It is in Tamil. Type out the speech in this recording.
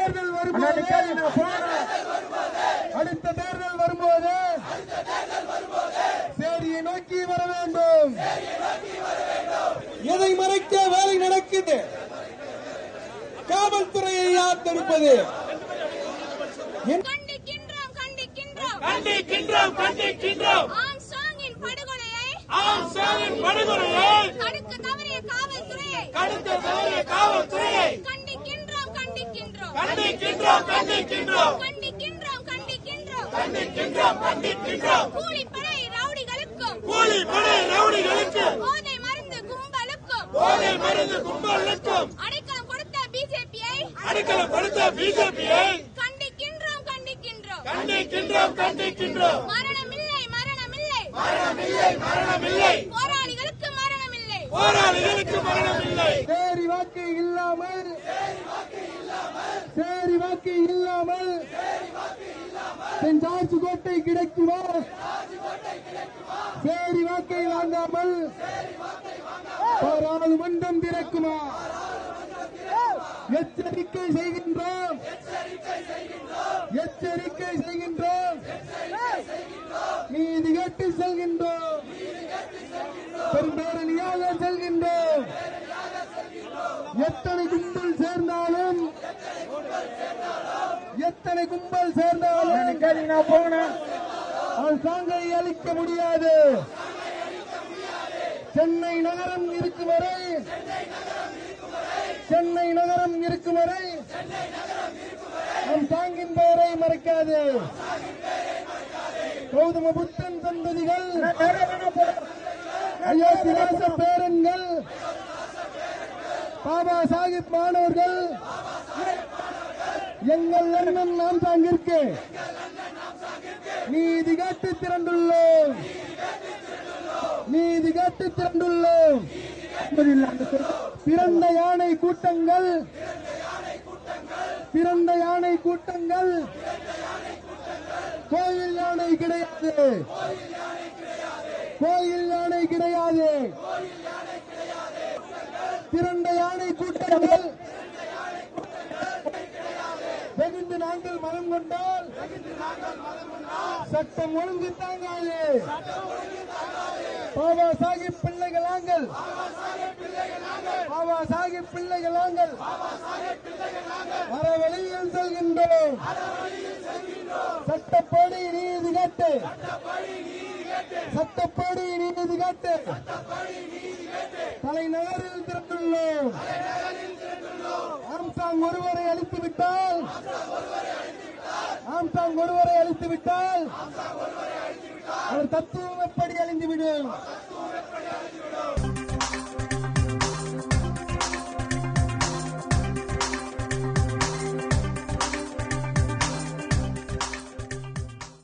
தேர்தல் வரும்போது சேரியை நோக்கி வர வேண்டும். எதை மறைக்க வேலை நடக்குது? காவல்துறையை யார் தடுப்பது? தடுக்க தவறிய காவல்துறையை கண்டிக்கின்றோம். கூலிப்படை ரவுடிகளுக்கும் போதை மருந்து கும்பலுக்கும் அடைக்கலம் கொடுத்த பிஜேபியை கண்டிக்கின்றோம். மரணமில்லை போராளிகளுக்கு மரணமில்லை. சேரி வாக்கு இல்லாமல் சென்ட் ஜார்ஜ் கோட்டை கிடைக்குமா? சேரி வாக்கை வாங்காமல் பாராளுமன்றம் திறக்குமா? எச்சரிக்கை செய்கின்றோம். நீதி கேட்டு செல்கின்றோம். பெரும்பேரணியாக செல்கின்றோம். எத்தனை கும்பல் சேர்ந்தாலும் அரசாங்கை அளிக்க முடியாது. சென்னை நகரம் இருக்கும் வரை நம் தாங்கின் பெயரை மறைக்காது. கௌதம புத்தன் சந்ததிகள், அயோத்திராச பேரன்கள், பாபா சாஹிப் மாணவர்கள், எங்கள் எண்ணம் நாம் தாங்கிற்கு நீதி கேட்டு திரண்டுள்ளோம். பிறந்த யானை கூட்டங்கள் கோயில் யானை கிடையாது. திரண்ட யானை கூட்டங்கள் வெகுண்டு நாங்கள் மனம் கொண்டால் சட்டம் ஒழுங்கு தாங்காது. பாபா சாஹிப் பிள்ளைகளாங்கள் அறவழியில் செல்கின்றோம். சட்டப்படி நீதி கேட்டு தலைநகரில் திரண்டுள்ளோம். ஆம்சாங் ஒருவரை அளித்துவிட்டால் அவர் தத்துவம் எப்படி அழிந்துவிடும்?